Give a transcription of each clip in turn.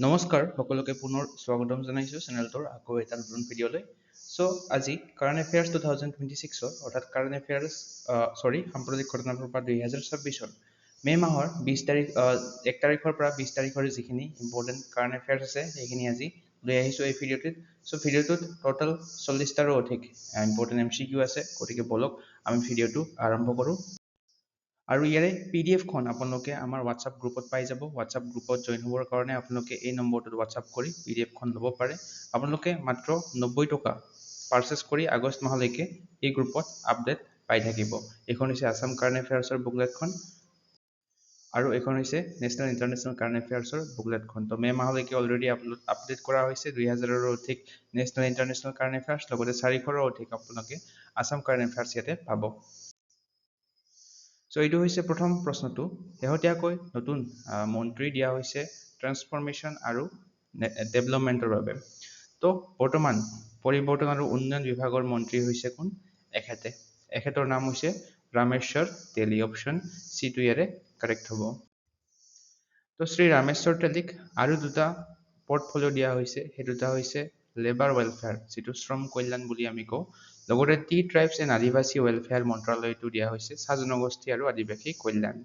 নমস্কাৰ সকলোকে পুনৰ স্বাগতম জনাইছোঁ চেনেলটোৰ আকৌ এটা নতুন ভিডিঅ'লৈ। আজি কাৰেণ্ট এফেয়াৰ্ছ 2026 অৰ্থাৎ কাৰেণ্ট এফেয়াৰ্ছ সাম্প্ৰতিক ঘটনাবোৰ পৰা 2026 মে' মাহৰ 1 তাৰিখৰ পৰা 20 তাৰিখৰ যিখিনি ইম্পৰ্টেণ্ট কাৰেণ্ট এফেয়াৰ্ছ আছে সেইখিনি আজি লৈ আহিছোঁ এই ভিডিঅ'টোত। ভিডিঅ'টোত টোটেল 40টাৰো অধিক ইম্পৰ্টেণ্ট MCQ আছে, গতিকে বলক আমি ভিডিঅ'টো আৰম্ভ কৰোঁ। আৰু ইয়াৰে PDF-খন আপোনালোকে আমাৰ হোৱাটছআপ গ্ৰুপত পাই যাব। হোৱাটছআপ গ্ৰুপত জইন হ'বৰ কাৰণে আপোনালোকে এই নম্বৰটোত হোৱাটছআপ কৰি PDF-খন ল'ব পাৰে। আপোনালোকে মাত্ৰ 90 টকা পাৰচেছ কৰি আগষ্ট মাহলৈকে এই গ্ৰুপত আপডেট পাই থাকিব। এইখন হৈছে আছাম কাৰেণ্ট এফেয়াৰ্ছৰ বুকলেটখন আৰু এইখন হৈছে নেশ্যনেল ইণ্টাৰনেশ্যনেল কাৰেণ্ট এফেয়াৰ্ছৰ বুকলেটখন। তো মে' মাহলৈকে অলৰেডি আপডেট কৰা হৈছে 2000ৰো অধিক নেশ্যনেল ইণ্টাৰনেশ্যনেল কাৰেণ্ট এফেয়াৰ্ছ, লগতে 400ৰো অধিক আপোনালোকে আছাম কাৰেণ্ট এফেয়াৰ্ছ ইয়াতে পাব। এইটো হৈছে প্ৰথম প্ৰশ্নটো। শেহতীয়াকৈ নতুন মন্ত্ৰী দিয়া হৈছে ট্ৰান্সফৰমেশ্যন আৰু ডেভেলপমেণ্টৰ বাবে। তো বৰ্তমান পৰিৱৰ্তন আৰু উন্নয়ন বিভাগৰ মন্ত্ৰী হৈছে কোন? এখেতৰ নাম হৈছে ৰামেশ্বৰ তেলী। অপশ্যন C2 ইয়াৰে কাৰেক্ট হ'ব। তো শ্ৰী ৰামেশ্বৰ তেলীক আৰু দুটা পৰ্টফলিঅ' দিয়া হৈছে, সেই দুটা হৈছে লেবাৰ ৱেলফেয়াৰ, যিটো শ্ৰম কল্যাণ বুলি আমি কওঁ, লগতে টি ট্ৰাইবছ এণ্ড আদিবাসী ৱেলফেয়াৰ মন্ত্ৰালয়টো দিয়া হৈছে চাহ জনগোষ্ঠী আৰু আদিবাসী কল্যাণ।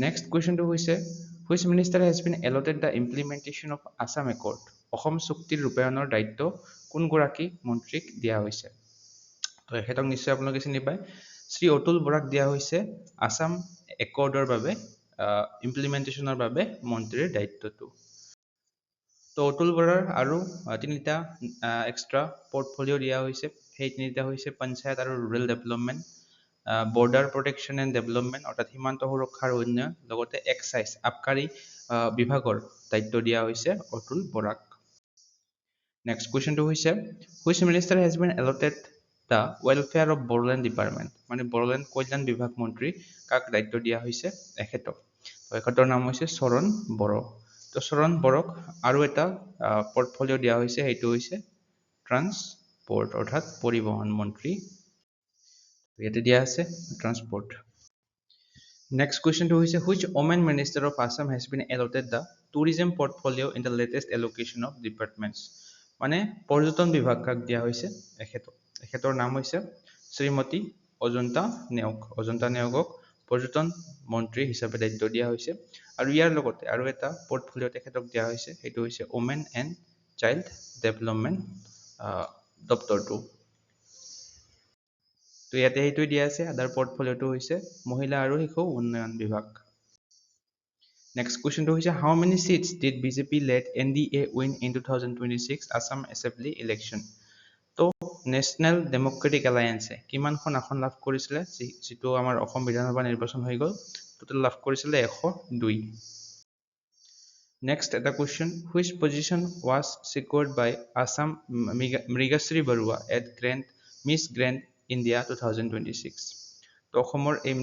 নেক্সট কুৱেশ্যনটো হৈছে which minister has been allotted the implementation of Assam accord. Assam চুক্তিৰ ৰূপায়ণৰ দায়িত্ব কোনগৰাকী মন্ত্ৰীক দিয়া হৈছে? তো এখেতক নিশ্চয় আপোনালোকে চিনি পায়। শ্ৰী অতুল বৰাক দিয়া হৈছে আছাম একৰ্ডৰ বাবে ইমপ্লিমেণ্টেশ্যনৰ বাবে মন্ত্ৰীৰ দায়িত্বটো। তো অতুল বৰাৰ আৰু তিনিটা এক্সট্ৰা পৰ্টফলিঅ' দিয়া হৈছে। সেই তিনিটা হৈছে পঞ্চায়ত আৰু rural development, border protection and development অৰ্থাৎ সীমান্ত সুৰক্ষা আৰু উন্নয়ন, লগতে এক্সাইজ আবকাৰী বিভাগৰ দায়িত্ব দিয়া হৈছে অতুল বৰাক। নেক্সট কুৱেশ্যনটো হৈছে which minister has been allotted the welfare of Bodoland department, মানে বড়োলেণ্ড কল্যাণ বিভাগ মন্ত্ৰী কাক দায়িত্ব দিয়া হৈছে? এখেতৰ নাম হৈছে চৰণ বড়ো। তো চৰণ বড়োক আৰু এটা পৰ্টফলিঅ' দিয়া হৈছে, সেইটো হৈছে ট্ৰান্সপৰ্ট অৰ্থাৎ পৰিবহণ মন্ত্ৰী। ইয়াতে দিয়া আছে ট্ৰান্সপৰ্ট। নেক্সট কুৱেশ্যনটো হৈছে which women minister of Assam has been allotted the tourism portfolio' in the latest allocation of departments, মানে পৰ্যটন বিভাগ কাক দিয়া হৈছে? এখেতৰ নাম হৈছে শ্ৰীমতী অজন্তা নেওগ। অজন্তা নেওগক পৰ্যটন মন্ত্ৰী হিচাপে দায়িত্ব দিয়া হৈছে। আৰু ইয়াৰ লগতে আৰু এটা পৰ্টফলিঅ' তেখেতক দিয়া হৈছে, সেইটো হৈছে ওমেন এণ্ড চাইল্ড ডেভেলপমেণ্ট দপ্তৰটো। তো ইয়াতে সেইটোৱে দিয়া আছে। আদাৰ পৰ্টফলিঅ'টো হৈছে মহিলা আৰু শিশু উন্নয়ন বিভাগ। নেক্সট কুৱেশ্যনটো হৈছে how many seats did BJP led NDA win in 2026 Assam assembly election. তো নেশ্যনেল ডেমক্ৰেটিক এলায়েন্সে কিমানখন আসন লাভ কৰিছিলে? যিটো আমাৰ অসম বিধানসভা নিৰ্বাচন হৈ গ'ল, টোটেল লাভ কৰিছিলে 102। নেক্সট এটা question which position was secured by Assam Mrigashree Baruah at Miss Grand India 2026। তো অসমৰ এই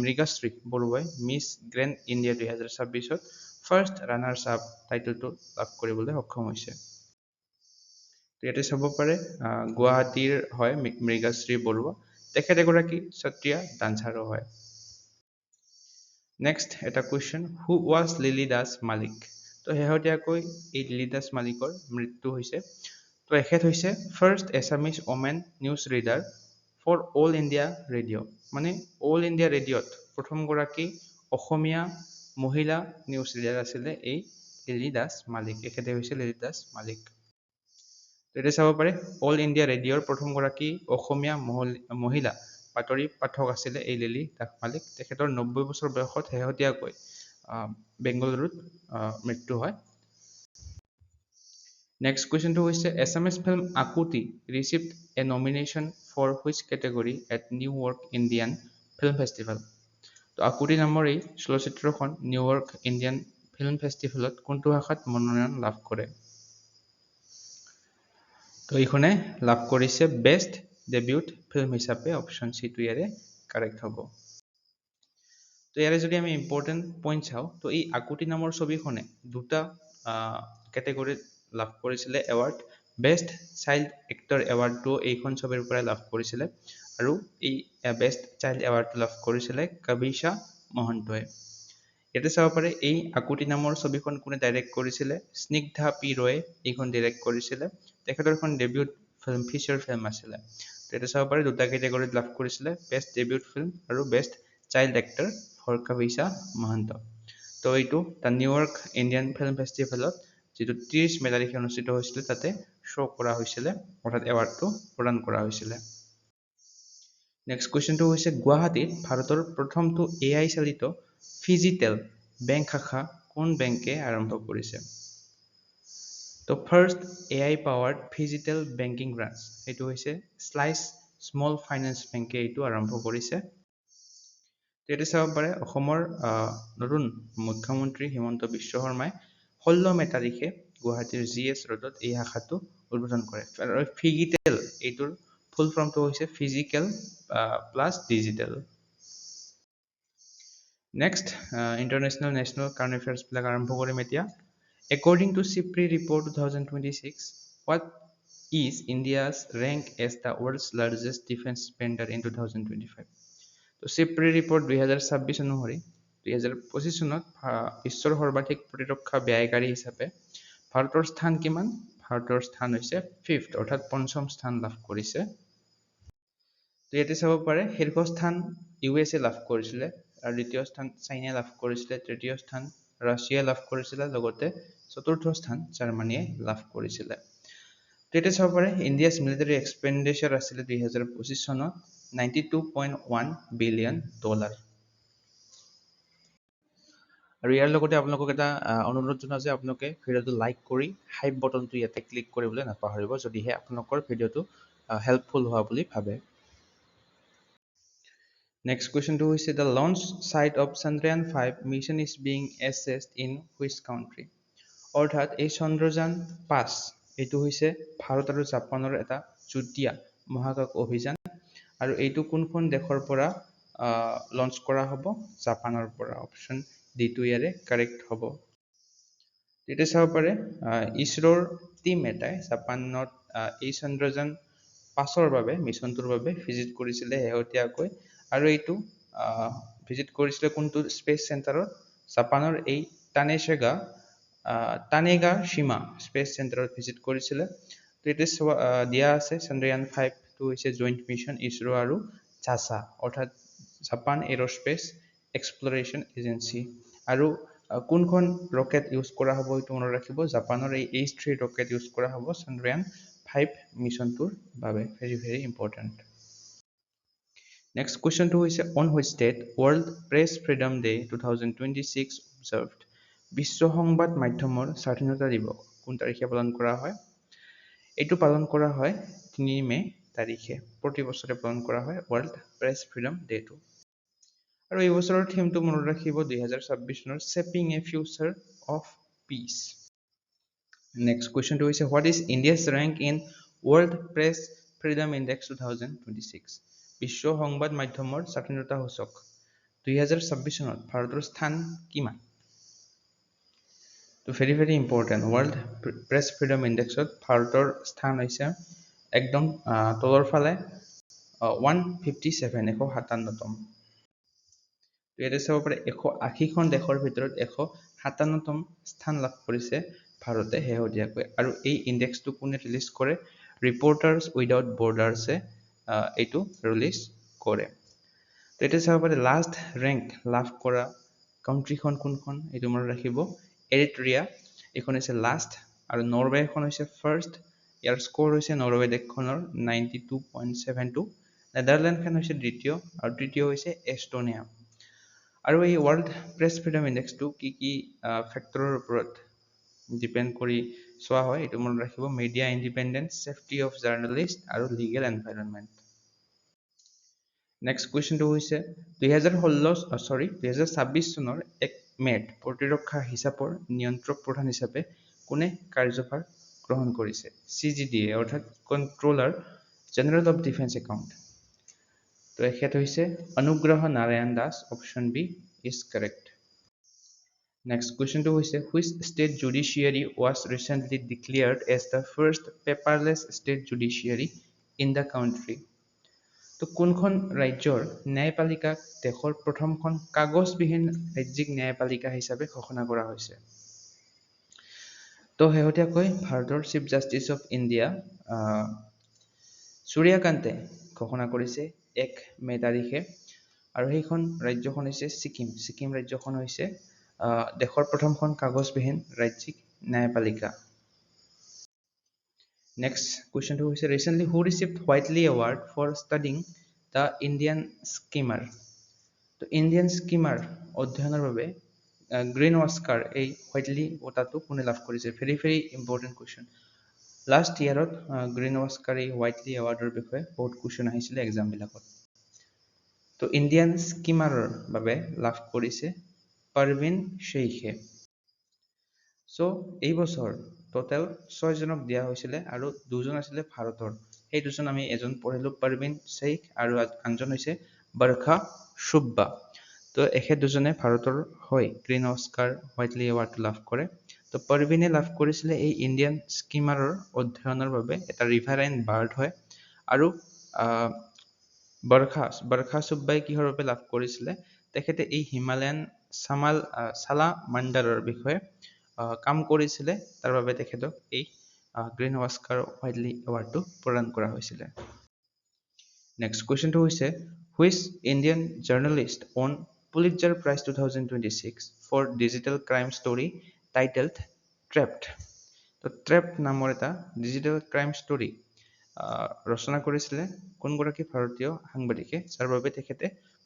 মৃগাশ্ৰী বৰুৱাই মিছ গ্ৰেণ্ড ইণ্ডিয়া 2026ত ফাৰ্ষ্ট ৰানাৰ্ছ আপ টাইটেলটো লাভ কৰিবলৈ সক্ষম হৈছে। ইয়াতে চাব পাৰে গুৱাহাটীৰ হয় মৃগাশ্ৰী বৰুৱা। তেখেত এগৰাকী সত্ৰীয়া ডান্সাৰো হয়। নেক্সট এটা question who was lily Das মালিক। তো শেহতীয়াকৈ এই লিলি দাস মালিকৰ মৃত্যু হৈছে। তো এখেত হৈছে first Assamese women news reader for all India radio', মানে অল ইণ্ডিয়া ৰেডিঅ'ত প্ৰথমগৰাকী অসমীয়া মহিলা নিউজ ৰিডাৰ আছিলে এই লিলি দাস মালিক। এখেতে হৈছে লিলি দাস মালিক। তেতিয়া চাব পাৰে অল ইণ্ডিয়া ৰেডিঅ'ৰ প্ৰথমগৰাকী অসমীয়া মহিলা বাতৰি পাঠক আছিলে এই লিলি দাস মালিক। তেখেতৰ 90 বছৰ বয়সত শেহতীয়াকৈ বেংগালুৰুত মৃত্যু হয়। নেক্সট কুৱেশ্যনটো হৈছে Assamese film Akuti received a nomination for which category at New York Indian film festival. তো আকুতি নামৰ এই চলচ্চিত্ৰখন নিউয়ৰ্ক ইণ্ডিয়ান ফিল্ম ফেষ্টিভেলত কোনটো শাখাত মনোনয়ন লাভ কৰে? তো এইখনে লাভ কৰিছে বেষ্ট ডেবিউট ফিল্ম হিচাপে। অপশ্যন C2 ইয়াৰে কাৰেক্ট হ'ব। তো ইয়াৰে যদি আমি ইম্পৰ্টেণ্ট পইণ্ট চাওঁ, তো এই আকুতি নামৰ ছবিখনে দুটা কেটেগৰীত লাভ কৰিছিলে এৱাৰ্ড। বেষ্ট চাইল্ড এক্টৰ এৱাৰ্ডটো এইখন ছবিৰ পৰাই লাভ কৰিছিলে, আৰু এই বেষ্ট চাইল্ড এৱাৰ্ডটো লাভ কৰিছিলে কবিশা মহন্তই। ইয়াতে চাব পাৰে এই আকুতি নামৰ ছবিখন কোনে ডাইৰেক্ট কৰিছিলে স্নিগ্ধা পি ৰয়ে এইখন ডাইৰেক্ট কৰিছিলে তেখেতৰ এখন ডেবিউট ফিল্ম ফিচাৰ ফিল্ম আছিলে ইয়াতে চাব পাৰে দুটা কেটেগৰীত লাভ কৰিছিলে বেষ্ট ডেবিউট ফিল্ম আৰু বেষ্ট চাইল্ড এক্টৰ হৰকাভিছা মহন্ত তো এইটো দ্য নিউয়ৰ্ক ইণ্ডিয়ান ফিল্ম ফেষ্টিভেলত যেটো 30 মে তাৰিখে অনুষ্ঠিত হৈছিল তাতে শ্ব' কৰা হৈছিল অৰ্থাৎ এৱাৰ্ডটো প্ৰদান কৰা হৈছিল নেক্সট কোৱেশ্চনটো হৈছে গুৱাহাটীত ভাৰতৰ প্ৰথমটো AI চালিত ফিজিটেল বেংক শাখা কোন বেংকে আৰম্ভ কৰিছে তো first AI powered phygital banking branch এইটো হৈছে স্লাইচ স্মল ফাইনেন্স বেংকে এইটো আৰম্ভ কৰিছে তেতে চাব পাৰে অসমৰ নতুন মুখ্যমন্ত্ৰী হিমন্ত বিশ্ব শৰ্মাই 16 মে তাৰিখে গুৱাহাটীৰ GS ৰোডত এই শাখাটো উদ্বোধন কৰে আৰু ফিজিটেল এইটোৰ ফুল ফৰ্মটো হৈছে physical plus digital next international national current affairs বিলাক আৰম্ভ কৰিম এতিয়া according to CIPRI report 2026 what is India's rank as the world's largest defense spender in 2025 তো CIPRI report 2026 অনুসৰি 2025 চনত বিশ্বৰ সৰ্বাধিক প্ৰতিৰক্ষা ব্যয়কাৰী হিচাপে ভাৰতৰ স্থান কিমান ভাৰতৰ স্থান হৈছে 5th অৰ্থাৎ পঞ্চম স্থান লাভ কৰিছে তো ইয়াতে চাব পাৰে শীৰ্ষস্থান USA লাভ কৰিছিলে আৰু দ্বিতীয় স্থান চাইনা লাভ কৰিছিলে তৃতীয় স্থান ৰাছিয়া লাভ কৰিছিলে লগতে চতুৰ্থ স্থান জাৰ্মানীয়ে লাভ কৰিছিলে তেতে চাব পাৰে ইণ্ডিয়াছ মিলিটাৰী এক্সপেণ্ডিচাৰ আছিল 2025 চনত $92.1 বিলিয়ন আৰু ইয়াৰ লগতে আপোনালোকক এটা অনুৰোধ জনাও যে আপোনালোকে ভিডিঅটো লাইক কৰি হাইপ বটনটো ইয়াতে ক্লিক কৰিবলৈ নাপাহৰিব যদিহে আপোনালোকৰ ভিডিঅটো হেল্পফুল হোৱা বুলি ভাবে Next question to is the launch site of Chandrayaan 5 mission is being assessed in which country? অৰ্থাৎ এই চন্দ্ৰযান 5 এইটো হৈছে ভাৰত আৰু জাপানৰ এটা যুটীয়া মহাকাশ অভিযান আৰু এইটো কোনখন দেশৰ পৰা লঞ্চ কৰা হ'ব জাপানৰ পৰা অপচন ডি টো ইয়াৰে কাৰেক্ট হ'ব এটা চাব পাৰে ইছৰোৰ টিম এটাই জাপানত এই চন্দ্ৰযান 5ৰ বাবে মিছনটোৰ বাবে ভিজিট কৰিছিলে হেহতিয়াকৈ আৰু এইটো ভিজিট কৰিছিলে কোনটো স্পেচ চেণ্টাৰত জাপানৰ এই টানেগা সীমা স্পেচ চেণ্টাৰত ভিজিট কৰিছিলে তো এটা দিয়া আছে চন্দ্ৰযান 5 টো হৈছে জইণ্ট মিছন ইছৰো আৰু চাসা অৰ্থাৎ জাপান এৰোস্পেচ এক্সপ্লোৰেশ্যন এজেন্সি আৰু কোনখন ৰকেট ইউজ কৰা হ'ব এইটো মনত ৰাখিব জাপানৰ এই H3 ৰকেট ইউজ কৰা হ'ব চন্দ্ৰযান 5 মিছনটোৰ বাবে very important Next question to is on which date World Press Freedom Day 2026 observed বিশ্ব সংবাদ মাধ্যমৰ স্বাধীনতা দিৱস কোন তাৰিখে পালন কৰা হয় এইটো পালন কৰা হয় 3 মে তাৰিখে প্ৰতি বছৰে পালন কৰা হয় World Press Freedom Day টো আৰু এই বছৰৰ থিমটো মনত ৰাখিব 2026 চনৰ Shaping a Future of Peace Next question to is what is India's rank in World Press Freedom Index 2026 বিশ্ব সংবাদ মাধ্যমৰ স্বাধীনতা সূচক 2026 চনত ভাৰতৰ স্থান কিমান তো very important World Press Freedom Indexত ভাৰতৰ স্থান হৈছে একদম তলৰ ফালে 157 157তম তো ইয়াতে চাব পাৰে 180 খন দেশৰ ভিতৰত 157তম স্থান লাভ কৰিছে ভাৰতে হেহতিয়াকৈ আৰু এই ইনডেক্সটো কোনে ৰিলিজ কৰে ৰিপৰ্টাৰ্ছ উইদাউট বৰ্ডাৰ্ছে এইটো ৰিলিজ কৰে তো এটা চাব পাৰে লাষ্ট ৰেংক লাভ কৰা কাউন্ট্ৰিখন কোনখন এইটো মনত ৰাখিব এৰিট্ৰিয়া এখন হৈছে লাষ্ট আৰু নৰৱে এখন হৈছে ফাৰ্ষ্ট ইয়াৰ স্কোৰ হৈছে নৰৱে দেশখনৰ 92.72 নেদাৰল্যাণ্ডখন হৈছে দ্বিতীয় আৰু তৃতীয় হৈছে এস্তোনিয়া আৰু এই ওয়াৰ্ল্ড প্ৰেছ ফ্ৰীডম ইনডেক্সটো কি ফেক্টৰৰ ওপৰত ডিপেন্ড কৰি চোৱা হয় এইটো মনত ৰাখিব media independence safety of journalist আৰু লিগেল এনভাইৰনমেন্ট নেক্সট কোৱেশ্চনটো হৈছে 2026 চনৰ 1 মেত প্ৰতিৰক্ষা হিচাপৰ নিয়ন্ত্ৰক প্ৰধান হিচাপে কোনে কাৰ্যভাৰ গ্ৰহণ কৰিছে CGDA অৰ্থাৎ controller general of defence account তো এখেত হৈছে Anugrah Narayan Das option B is correct next কোৱেশ্চনটো হৈছে which state judiciary was recently declared as the first paperless state judiciary in the country তো কোনখন ৰাজ্যৰ ন্যায়পালিকাক দেশৰ প্ৰথমখন কাগজবিহীন ৰাজ্যিক ন্যায়পালিকা হিচাপে ঘোষণা কৰা হৈছে? তো শেহতীয়াকৈ ভাৰতৰ চিফ জাষ্টিচ অফ ইণ্ডিয়া সূৰ্যকান্তে ঘোষণা কৰিছে 1 মে তাৰিখে, আৰু সেইখন ৰাজ্যখন হৈছে ছিকিম। ছিকিম ৰাজ্যখন হৈছে দেশৰ প্ৰথমখন কাগজবিহীন ৰাজ্যিক ন্যায়পালিকা। নেক্সট কুৱেশ্যনটো হৈছে recently who received Whitley award for studying the Indian skimmer? তো ইণ্ডিয়ান স্কিমাৰ অধ্যয়নৰ বাবে গ্ৰীণ অস্কাৰ এই হোৱাইটলি বঁটাটো কোনে লাভ কৰিছে? Very important question. লাষ্ট ইয়াৰত গ্ৰীণ অস্কাৰ এই হোৱাইটলি এৱাৰ্ডৰ বিষয়ে বহুত কুৱেশ্যন আহিছিলে এক্সামবিলাকত। তো ইণ্ডিয়ান স্কিমাৰৰ বাবে লাভ কৰিছে পাৰভিন শ্বেইখে। চ' এই বছৰ টোটেল 6 জনক দিয়া হৈছিলে আৰু 2 জন আছিলে ভাৰতৰ। সেই দুজন আমি এজন পঢ়িলো পাৰভিন শ্বেইখ আৰু আনজন হৈছে বৰখা সুব্বা। তো এখেত দুজনে ভাৰতৰ হৈ গ্ৰীণ অস্কাৰ হোৱাইটলি এৱাৰ্ডটো লাভ কৰে। তো পাৰভিনে লাভ কৰিছিলে এই ইণ্ডিয়ান স্কিমাৰৰ অধ্যয়নৰ বাবে, এটা ৰিভাৰাইন বাৰ্ড হয়। আৰু বৰখা সুব্বাই কিহৰ বাবে লাভ কৰিছিলে? তেখেতে এই হিমালয়ান চালামাণ্ডাৰৰ বিষয়ে কাম কৰিছিলে, তাৰ বাবে তেখেতক এই গ্ৰীণ অস্কাৰ হোৱাইটলি এৱাৰ্ডটো প্ৰদান কৰা হৈছিলে। নেক্সট কুৱেশ্যনটো হৈছে which Indian journalist won Pulitzer prize 2026 for digital crime story titled trapped? তো ট্ৰেপড নামৰ এটা ডিজিটেল ক্ৰাইম ষ্টৰী ৰচনা কৰিছিলে কোনগৰাকী ভাৰতীয় সাংবাদিকে, যাৰ বাবে তেখেতে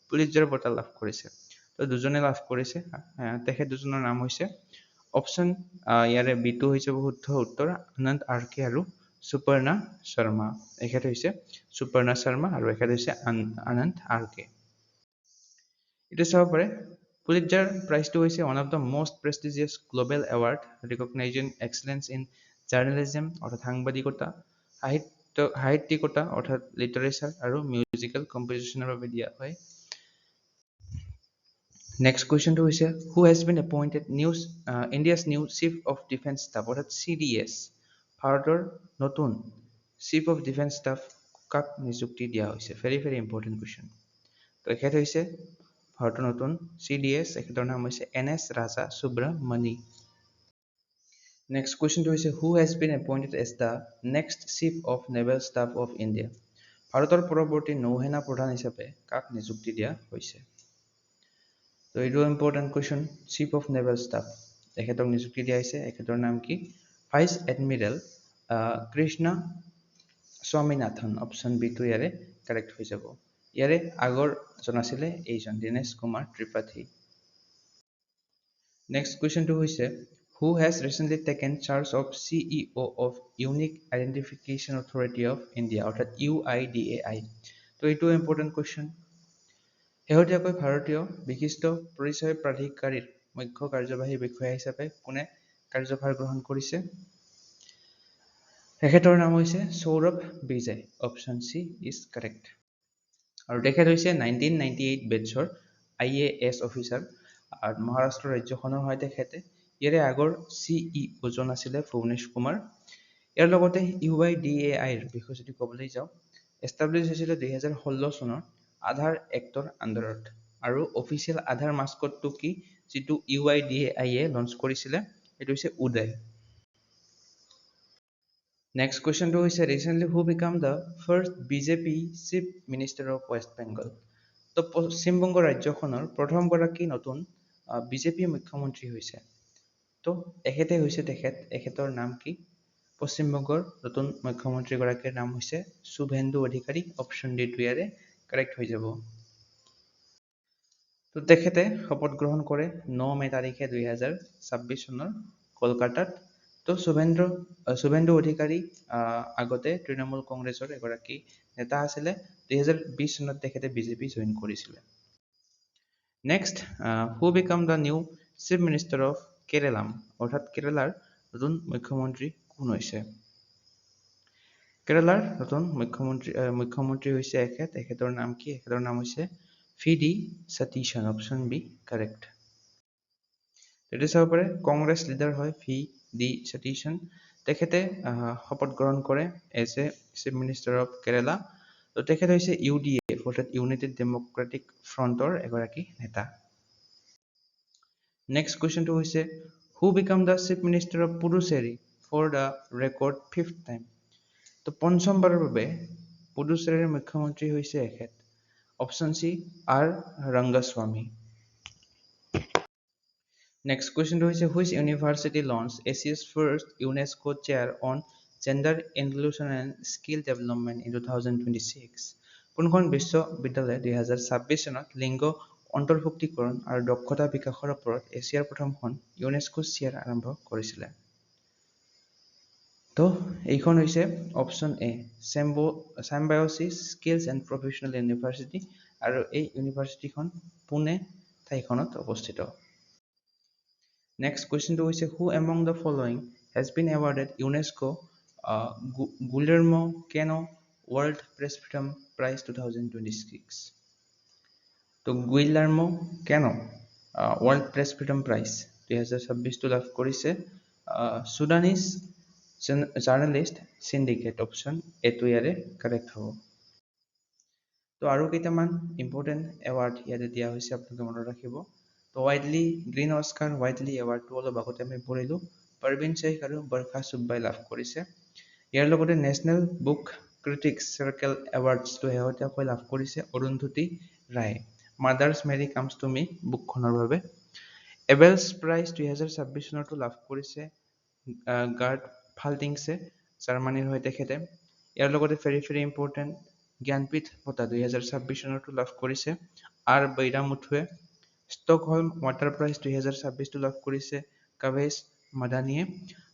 পুলিটজাৰ বঁটা লাভ কৰিছে? তো দুজনে লাভ কৰিছে। তেখেত দুজনৰ নাম হৈছে অপশ্যন ইয়াৰে বিটো হৈছে শুদ্ধ উত্তৰ, আনন্দ আৰকে আৰু সুপৰ্ণা শৰ্মা। এখেত হৈছে সুপৰ্ণা শৰ্মা আৰু এখেত হৈছে আনন্দ আৰকে। এইটো চাব পাৰে পুলিটজাৰ প্ৰাইজটো হৈছে one of the most prestigious global award recognizing excellence in journalism অৰ্থাৎ সাংবাদিকতা, সাহিত্যিকতা অৰ্থাৎ লিটাৰেচাৰ আৰু মিউজিকেল কম্পজিশ্যনৰ বাবে দিয়া হয়। নেক্সট কুৱেশ্যনটো হৈছে who has been appointed India's new chief of defence staff অৰ্থাৎ CDS? ভাৰতৰ নতুন চিফ অফ ডিফেন্স ষ্টাফ কাক নিযুক্তি দিয়া হৈছে? Very important question. তো এখেত হৈছে ভাৰতৰ নতুন CDS, এখেতৰ নাম হৈছে NS ৰাজা সুব্ৰমণি। নেক্সট কুৱেশ্যনটো হৈছে who has been appointed as the next chief of naval staff of India? ভাৰতৰ পৰৱৰ্তী নৌসেনা প্ৰধান হিচাপে কাক নিযুক্তি দিয়া হৈছে? তো এইটো important question. Chief of naval staff এখেতক নিযুক্তি দিয়া হৈছে, এখেতৰ নাম কি? Vice admiral Krishna Swaminathan. Option বিটো ইয়াৰে কাৰেক্ট হৈ যাব। ইয়াৰে আগৰজন আছিলে এইজন দীনেশ কুমাৰ ত্ৰিপাঠী। নেক্সট কুৱেশ্যনটো হৈছে who has recently taken charge of CEO of unique identification authority of India অৰ্থাৎ UIDAI? তো এইটো ইম্পৰ্টেণ্ট কুৱেশ্যন। শেহতীয়াকৈ ভাৰতীয় বিশিষ্ট পৰিচয় প্ৰাধিকাৰীৰ মুখ্য কাৰ্যবাহী বিষয়া হিচাপে কোনে কাৰ্যভাৰ গ্ৰহণ কৰিছে? তেখেতৰ নাম হৈছে Saurabh Vijay. Option C is correct. আৰু তেখেত হৈছে 1998 বেটছৰ IAS অফিচাৰ আৰু মহাৰাষ্ট্ৰ ৰাজ্যখনৰ হয় তেখেতে। ইয়াৰে আগৰ CEO জন আছিলে ভুৱনেশ কুমাৰ। ইয়াৰ লগতে UIDAIৰ বিষয়ে যদি ক'বলৈ যাওঁ, এষ্টাব্লিছ হৈছিলে 2016 চনৰ আধাৰ এক্টৰ আণ্ডাৰত। আৰু অফিচিয়েল আধাৰ মাস্কটটো কি যিটো UIDAIয়ে লঞ্চ কৰিছিলে? সেইটো হৈছে উদয়। নেক্সট কুৱেশ্যনটো হৈছে recently who became the first BJP chief minister of West Bengal? তো পশ্চিমবংগ ৰাজ্যখনৰ প্ৰথমগৰাকী নতুন BJP মুখ্যমন্ত্ৰী হৈছে। তো এখেতৰ নাম কি? পশ্চিমবংগৰ নতুন মুখ্যমন্ত্ৰীগৰাকীৰ নাম হৈছে শুভেন্দু অধিকাৰী। অপশ্যন ডিটো ইয়াৰে কাৰেক্ট হৈ যাব। তো তেখেতে শপত গ্ৰহণ কৰে 9 মে তাৰিখে 2026 চনৰ কলকাতাত। তো শুভেন্দু অধিকাৰী আগতে তৃণমূল কংগ্ৰেছৰ এগৰাকী নেতা আছিলে। 2020 চনত তেখেতে BJP জইন কৰিছিলে। Next who became the new chief minister of Keralam অৰ্থাৎ কেৰেলাৰ নতুন মুখ্যমন্ত্ৰী কোন হৈছে? কেৰেলাৰ নতুন মুখ্যমন্ত্ৰী হৈছে এখেতৰ নাম কি? এখেতৰ নাম হৈছে VD Satheesan. Option B correct. এইটো চাব পাৰে কংগ্ৰেছ লিডাৰ হয় VD সতীশন। তেখেতে শপত গ্ৰহণ কৰে as a chief minister of Kerala. তো তেখেত হৈছে UDA অৰ্থাৎ ইউনাইটেড ডেমক্ৰেটিক ফ্ৰণ্টৰ এগৰাকী নেতা। নেক্সট কুৱেশ্যনটো হৈছে who became the chief minister of Puducherry for the record 5th time. তো পঞ্চমবাৰৰ বাবে পুডুচেৰীৰ মুখ্যমন্ত্ৰী হৈছে এখেত। Option C R Rangaswamy. Next কুৱেশ্যনটো হৈছে which university launch Asia's first UNESCO chair on gender inclusion and skill development in 2026। কোনখন বিশ্ববিদ্যালয়ে 2026 চনত লিংগ অন্তৰ্ভুক্তিকৰণ আৰু দক্ষতা বিকাশৰ ওপৰত এছিয়াৰ প্ৰথমখন ইউনেস্কো চেয়াৰ আৰম্ভ কৰিছিলে? তো এইখন হৈছে option A Symbiosis skills and professional university, আৰু এই ইউনিভাৰ্চিটিখন পুনে ঠাইখনত অৱস্থিত। নেক্সট কুৱেশ্যনটো হৈছে who among the following has been awarded UNESCO Guillermo Cano world press freedom prize 2026। তো Guillermo Cano world press freedom prize 2026টো লাভ কৰিছে চুডানিজ জাৰ্নেলিষ্ট চিণ্ডিকেট। অপশ্যন এটো ইয়াৰে কাৰেক্ট হ'ব। তো আৰু কেইটামান ইম্পৰ্টেণ্ট এৱাৰ্ড ইয়াতে দিয়া হৈছে, আপোনালোকে মনত ৰাখিব। তো ৱাইডলি গ্ৰীণ অস্কাৰ ৱাইডলি এৱাৰ্ডটো অলপ আগতে আমি পঢ়িলোঁ, পাৰভিন শ্বেখ আৰু বৰখা চুব্বাই লাভ কৰিছে। ইয়াৰ লগতে নেশ্যনেল বুক ক্ৰিটিক্স চাৰ্কেল এৱাৰ্ডছটো শেহতীয়াকৈ লাভ কৰিছে অৰুন্ধতী ৰায়ে mothers Mary comes to me বুকখনৰ বাবে। এবেলছ প্ৰাইজ 2026 চনতো লাভ কৰিছে গাৰ্ড ফাল্টিংছে, জাৰ্মানীৰ হৈ তেখেতে। ইয়াৰ লগতে ভেৰি ইম্পৰ্টেণ্ট জ্ঞানপীঠ বঁটা 2026 চনতো লাভ কৰিছে আৰ বৈৰামুথুৱে। ষ্টকহোলম ৱাটাৰ প্ৰাইজ 2026টো লাভ কৰিছে কাভেশ মাদানীয়ে।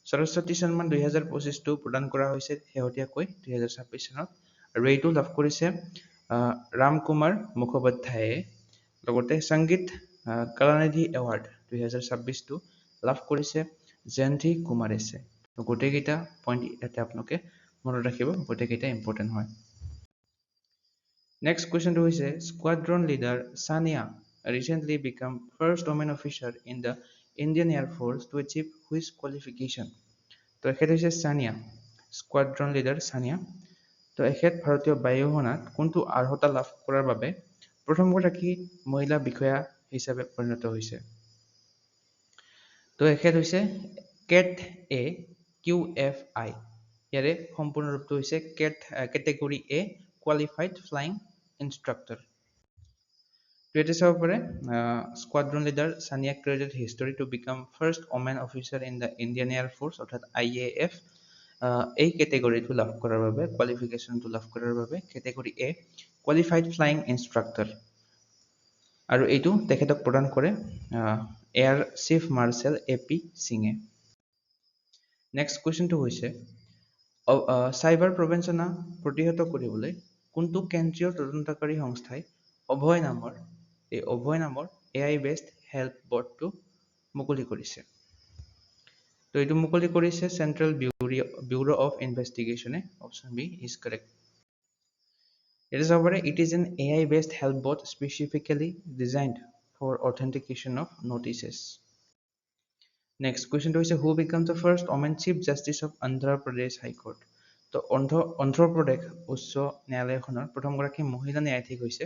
সৰস্বতী সন্মান 2025টো প্ৰদান কৰা হৈছে শেহতীয়াকৈ 2026 চনত, আৰু এইটো লাভ কৰিছে ৰাম কুমাৰ মুখোপাধ্যায়ে। লগতে সংগীত কলানিধি এৱাৰ্ড 2026টো লাভ কৰিছে জয়ন্তী কুমাৰেছে। গোটেইকেইটা পইণ্ট ইয়াতে আপোনালোকে মনত ৰাখিব, গোটেইকেইটা ইম্পৰ্টেণ্ট হয়। নেক্সট কুৱেশ্যনটো হৈছে squadron leader Sania recently become first woman officer in the Indian Air Force to achieve which qualification? তো এখেত হৈছে সানিয়া, স্কোৱাড্ৰন লিডাৰ সানিয়া। তো এখেত ভাৰতীয় বায়ু সেনাত কোনটো অৰ্হতা লাভ কৰাৰ বাবে প্ৰথমগৰাকী মহিলা বিষয়া হিচাপে পৰিণত হৈছে? তো এখেত হৈছে কেট এ QFI। ইয়াৰে সম্পূৰ্ণ ৰূপটো হৈছে কেটেগৰী এ কোৱালিফাইড ফ্লাইং ইনষ্ট্ৰাক্টৰ। ইয়াতে চাব পাৰে squadron leader Sania created history to become first women officer in the Indian air force অৰ্থাৎ IAF। এই কেটেগৰীটো লাভ কৰাৰ বাবে কোৱালিফিকেশ্যনটো লাভ কৰাৰ বাবে কেটেগৰী এ কোৱালিফাইড ফ্লাইং ইনষ্ট্ৰাক্টৰ, আৰু এইটো তেখেতক প্ৰদান কৰে এয়াৰ চিফ মাৰ্শ্বেল AP সিঙে। নেক্সট কুৱেশ্যনটো হৈছে চাইবাৰ প্ৰৱঞ্চনা প্ৰতিহত কৰিবলৈ কোনটো কেন্দ্ৰীয় তদন্তকাৰী সংস্থাই অভয় নামৰ AI বেছড হেল্প বটটো মুকলি কৰিছে? তো এইটো মুকলি কৰিছে চেন্ট্ৰেল ব্যুৰো অফ ইনভেষ্টিগেশ্যনে। Option B is correct. এটা চাব পাৰে it is an AI based help bot specifically designed for authentication of notices. Next কুৱেশ্যনটো হৈছে who became the first women chief justice of Andhra Pradesh high court. তো অন্ধ্ৰ প্ৰদেশ উচ্চ ন্যায়ালয়খনৰ প্ৰথমগৰাকী মহিলা ন্যায়াধীশ হৈছে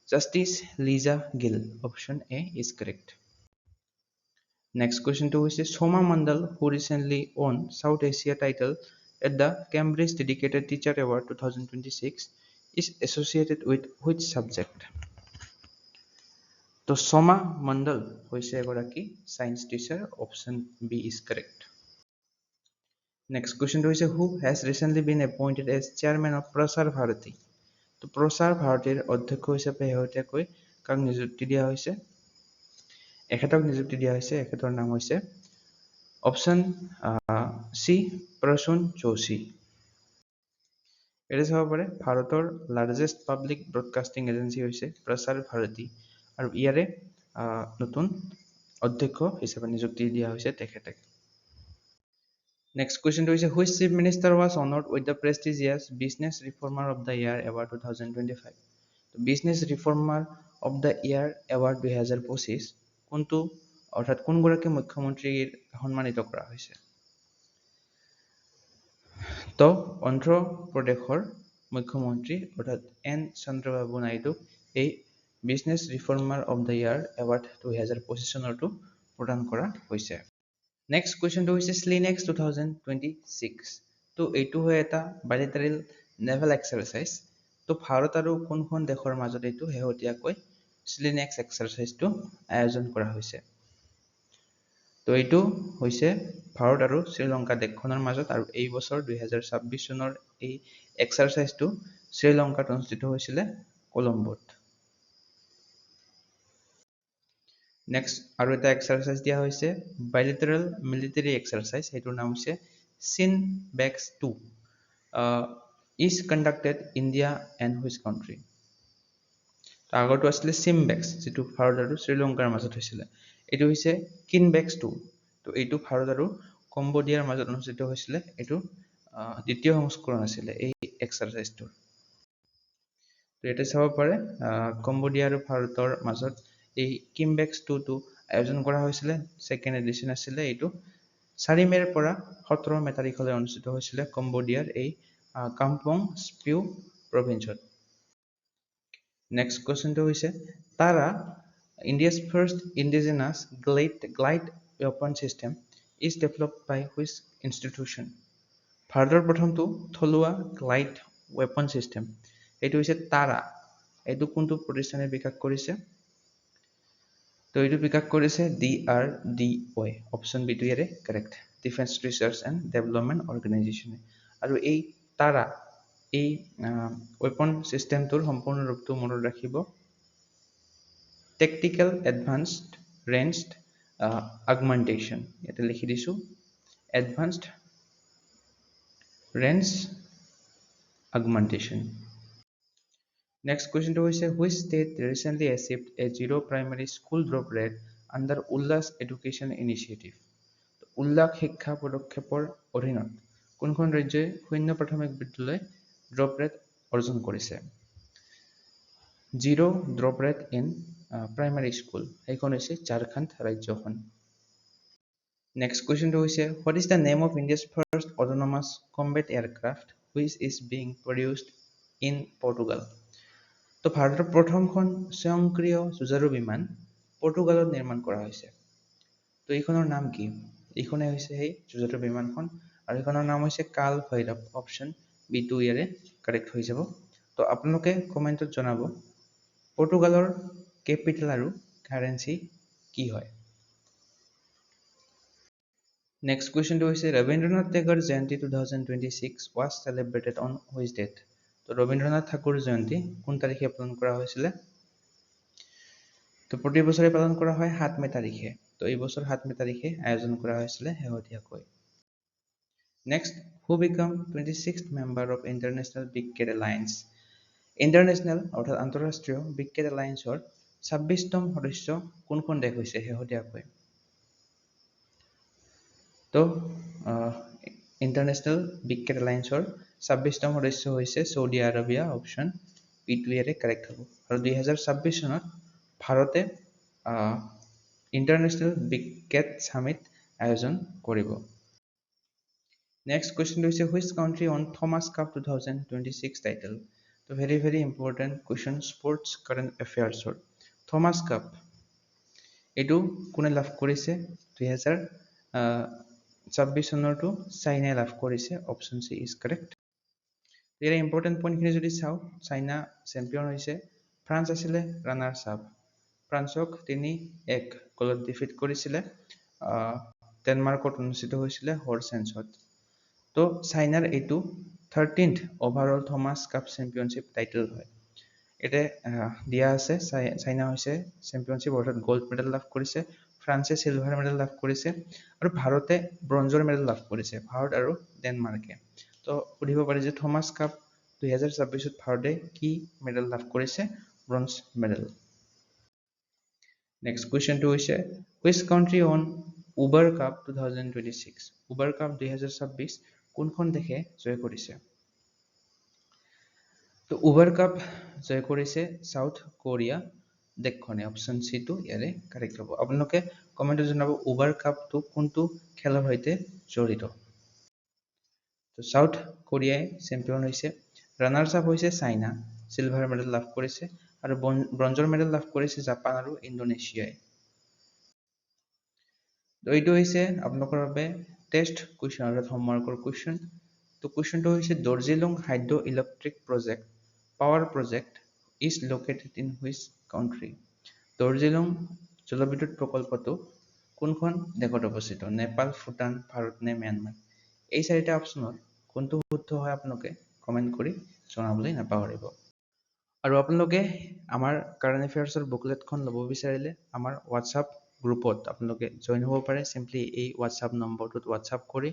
justice Lisa Gill. Option A is correct. Next কুৱেশ্যনটো হৈছে Soma Mondal who recently won South Asia title at the Cambridge dedicated teacher award 2026 is associated with which subject? তো সোমা মণ্ডল হৈছে এগৰাকী science teacher. Option B is correct. Next কুৱেশ্যনটো হৈছে who has recently been appointed as chairman of Prasar Bharati. তো প্ৰচাৰ ভাৰতীৰ অধ্যক্ষ হিচাপে শেহতীয়াকৈ কাক নিযুক্তি দিয়া হৈছে? এখেতক নিযুক্তি দিয়া হৈছে, এখেতৰ নাম হৈছে অপশ্যন চি প্ৰসূন যোশী। এতিয়া চাব পাৰে ভাৰতৰ লাৰ্জেষ্ট পাব্লিক ব্ৰডকাষ্টিং এজেঞ্চি হৈছে প্ৰচাৰ ভাৰতী, আৰু ইয়াৰে নতুন অধ্যক্ষ হিচাপে নিযুক্তি দিয়া হৈছে তেখেতক। নেক্সট কুৱেশ্যনটো হৈছে which chief minister was honoured with the prestigious business ৰিফৰ্মাৰ of the year award 2025। Business ৰিফৰ্মাৰ of the year award 2025 কোনগৰাকী মুখ্যমন্ত্ৰীক সন্মানিত কৰা হৈছে? তো অন্ধ্ৰ প্ৰদেশৰ মুখ্যমন্ত্ৰী অৰ্থাৎ এন চন্দ্ৰবাবু নাইডুক এই business ৰিফৰ্মাৰ of the year award 2025 চনৰটো প্ৰদান কৰা হৈছে। নেক্সট কুৱেশ্যনটো হৈছে স্লিনেক্স 2026। তো এইটো হয় এটা বাইলেটাৰেল নেভেল এক্সাৰচাইজ। তো ভাৰত আৰু কোনখন দেশৰ মাজত এইটো শেহতীয়াকৈ স্লিনেক্স এক্সাৰচাইজটো আয়োজন কৰা হৈছে। তো এইটো হৈছে ভাৰত আৰু শ্ৰীলংকা দেশখনৰ মাজত, আৰু এই বছৰ 2026 চনৰ এই এক্সাৰচাইজটো শ্ৰীলংকাত অনুষ্ঠিত হৈছিলে কলম্বোত। নেক্সট আৰু এটা এক্সাৰচাইজ দিয়া হৈছে বাইলেটাৰেল মিলিটাৰী এক্সাৰচাইজ, সেইটোৰ নাম হৈছে SINBEX 2 is conducted India and which country. আগৰটো আছিলে চিমবেক্স, যিটো ভাৰত আৰু শ্ৰীলংকাৰ মাজত হৈছিলে। এইটো হৈছে কিনবেক্স 2। তো এইটো ভাৰত আৰু কম্বোডিয়াৰ মাজত অনুষ্ঠিত হৈছিলে। এইটো দ্বিতীয় সংস্কৰণ আছিলে এই এক্সাৰচাইজটোৰ। তো ইয়াতে চাব পাৰে কম্বোডিয়া আৰু ভাৰতৰ মাজত এই কিমবেক্স 2টো আয়োজন কৰা হৈছিলে। ছেকেণ্ড এডিশ্যন আছিলে এইটো। 4 মে'ৰ পৰা 17 মে' তাৰিখলৈ অনুষ্ঠিত হৈছিলে কম্বোডিয়াৰ এই কাম্পং স্পিউ প্ৰভিন্সত। নেক্সট কুৱেশ্যনটো হৈছে Tara India's first indigenous glide weapon system is developed by which institution. ভাৰতৰ প্ৰথমটো থলুৱা গ্লাইড ৱেপন ছিষ্টেম এইটো হৈছে তাৰা। এইটো কোনটো প্ৰতিষ্ঠানে বিকাশ কৰিছে? তো এইটো বিকাশ কৰিছে DRDO। অপশ্যন বিটো ইয়াৰে correct, defence research and development অৰ্গেনাইজেশ্যনে। আৰু এই তাৰা এই ৱেপন ছিষ্টেমটোৰ সম্পূৰ্ণ ৰূপটো মনত ৰাখিব টেকটিকেল এডভান্সড ৰেঞ্জড আগমেণ্টেশ্যন। ইয়াতে লিখি দিছোঁ এডভান্সড ৰেঞ্জ আগমেণ্টেশ্যন। নেক্সট কুৱেশ্যনটো হৈছে which state recently achieved a zero' primary school drop rate under Ullas education initiative. Ullas শিক্ষা পদক্ষেপৰ অধীনত কোনখন ৰাজ্যই শূন্য প্ৰাথমিক বিদ্যালয় ড্ৰপ ৰেট অৰ্জন কৰিছে? Zero' drop rate in primary school, সেইখন হৈছে ঝাৰখণ্ড ৰাজ্যখন। নেক্সট কুৱেশ্যনটো হৈছে what is the name of India's first autonomous combat aircraft which is being produced in Portugal. তো ভাৰতৰ প্ৰথমখন স্বয়ংক্ৰিয় যুঁজাৰু বিমান পৰ্তুগালত নিৰ্মাণ কৰা হৈছে। তো এইখনৰ নাম কি? এইখনে হৈছে সেই যুঁজাৰু বিমানখন, আৰু এইখনৰ নাম হৈছে কাল ভৈৰৱ। অপশ্যন বিটো ইয়াৰে কাৰেক্ট হৈ যাব। তো আপোনালোকে কমেণ্টত জনাব পৰ্তুগালৰ কেপিটেল আৰু কাৰেঞ্চি কি হয়। নেক্সট কুৱেশ্যনটো হৈছে Rabindranath Tagore Jayanti 2026 was celebrated on which date. তো ৰবীন্দ্ৰনাথ ঠাকুৰ জয়ন্তী কোন তাৰিখে পালন কৰা হৈছিলে? তো প্ৰতি বছৰে পালন কৰা হয় 7 মে' তাৰিখে। তো এই বছৰ 7 মে' তাৰিখে আয়োজন কৰা হৈছিলে শেহতীয়াকৈ। Next who became 26th member of international big cat alliance. International অৰ্থাৎ আন্তঃৰাষ্ট্ৰীয় বিগ কেট এলায়েন্সৰ 26তম সদস্য কোনখন দেশ হৈছে শেহতীয়াকৈ? তো ইণ্টাৰনেশ্যনেল বিগ কেট এলায়েন্সৰ 26তম সদস্য হৈছে ছৌদি আৰবিয়া। অপশ্যন বিটো ইয়াৰে কাৰেক্ট হ'ব। আৰু 2026 চনত ভাৰতে ইণ্টাৰনেশ্যনেল বিগ কেট ছামিট আয়োজন কৰিব। নেক্সট কুৱেশ্যনটো হৈছে which country won Thomas Cup 2026 title. তো very very important question sports current এফেয়াৰ্ছৰ। থমাছ কাপ এইটো কোনে লাভ কৰিছে? 2026 চনৰটো চাইনাই লাভ কৰিছে। Option C is correct. ইয়াৰে ইম্পৰ্টেণ্ট পইণ্টখিনি যদি চাওঁ, চাইনা চেম্পিয়ন হৈছে, ফ্ৰান্স আছিলে ৰানাৰ্ছ আপ। ফ্ৰান্সক 3-1 গলত ডিফিট কৰিছিলে ডেনমাৰ্কত অনুষ্ঠিত হৈছিলে হৰচেন্সত। তো চাইনাৰ এইটো 13th overall Thomas cup championship title হয়। ইয়াতে দিয়া আছে চাইনা হৈছে চেম্পিয়নশ্বিপ অৰ্থাৎ গ'ল্ড মেডেল লাভ কৰিছে, ফ্ৰান্সে চিলভাৰ মেডেল লাভ কৰিছে, আৰু ভাৰতে ব্ৰঞ্জৰ মেডেল লাভ কৰিছে, ভাৰত আৰু ডেনমাৰ্কে। তো সুধিব পাৰি যে থমাছ কাপ 2026ত ভাৰতে কি মেডেল লাভ কৰিছে? Bronze medal. নেক্সট কুৱেশ্যনটো হৈছে which country won Uber cup 2026। Uber cup 2026 কোনখন দেশে জয় কৰিছে? তো উবাৰ কাপ জয় কৰিছে চাউথ কোৰিয়া দেশখনে। অপশ্যন চিটো ইয়াৰে কাৰেক্ট হ'ব। আপোনালোকে কমেণ্টত জনাব উবাৰ কাপটো কোনটো খেলৰ সৈতে জড়িত। তো চাউথ কোৰিয়াই চেম্পিয়ন হৈছে ৰানাৰ্ছ আপ হৈছে চাইনা, চিলভাৰ মেডেল লাভ কৰিছে, আৰু ব্ৰঞ্জৰ মেডেল লাভ কৰিছে জাপান আৰু ইণ্ডোনেছিয়াই। তো এইটো হৈছে আপোনালোকৰ বাবে টেষ্ট কুৱেশ্যন অৰ্থাৎ হোমৱৰ্কৰ কুৱেশ্যন। তো কুৱেশ্যনটো হৈছে Dorjilung hydro electric power project is located in which country. Dorjilung জলবিদ্যুৎ প্ৰকল্পটো কোনখন দেশত অৱস্থিত? নেপাল, ভূটান, ভাৰত নে ম্যানমাৰ? এই চাৰিটা অপশ্যনত কোনটো শুদ্ধ হয় আপোনালোকে কমেণ্ট কৰি জনাবলৈ নাপাহৰিব। আৰু আপোনালোকে আমাৰ কাৰেণ্ট এফেয়াৰ্ছৰ বুকলেটখন ল'ব বিচাৰিলে আমাৰ হোৱাটছআপ গ্ৰুপত আপোনালোকে জইন হ'ব পাৰে। চিম্পলি এই হোৱাটছআপ নম্বৰটোত হোৱাটছআপ কৰি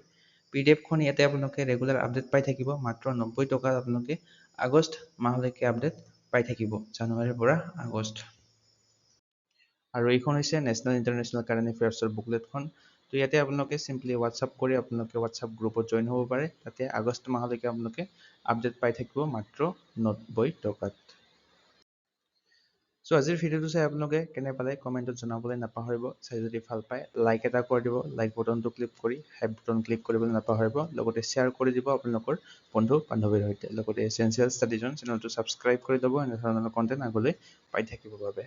PDF-খন ইয়াতে আপোনালোকে ৰেগুলাৰ আপডেট পাই থাকিব। মাত্ৰ 90 টকাত আপোনালোকে আগষ্ট মাহলৈকে আপডেট পাই থাকিব, জানুৱাৰীৰ পৰা আগষ্ট। আৰু এইখন হৈছে নেশ্যনেল ইণ্টাৰনেশ্যনেল কাৰেণ্ট এফেয়াৰ্ছৰ বুকলেটখন। তো ইয়াতে আপোনালোকে চিম্পলি হোৱাটছআপ কৰি আপোনালোকে হোৱাটছআপ গ্ৰুপত জইন হ'ব পাৰে। তাতে আগষ্ট মাহলৈকে আপোনালোকে আপডেট পাই থাকিব মাত্ৰ 90 টকাত। চ' আজিৰ ভিডিঅ'টো চাই আপোনালোকে কেনে পালে কমেণ্টত জনাবলৈ নাপাহৰিব। চাই যদি ভাল পায় লাইক এটা কৰি দিব, লাইক বটনটো ক্লিক কৰি হাইপ বটন ক্লিক কৰিবলৈ নাপাহৰিব। লগতে শ্বেয়াৰ কৰি দিব আপোনালোকৰ বন্ধু বান্ধৱীৰ সৈতে। লগতে এছেঞ্চিয়েল ষ্টাডি জোন চেনেলটো ছাবস্ক্ৰাইব কৰি ল'ব এনেধৰণৰ কণ্টেণ্ট আগলৈ পাই থাকিবৰ বাবে।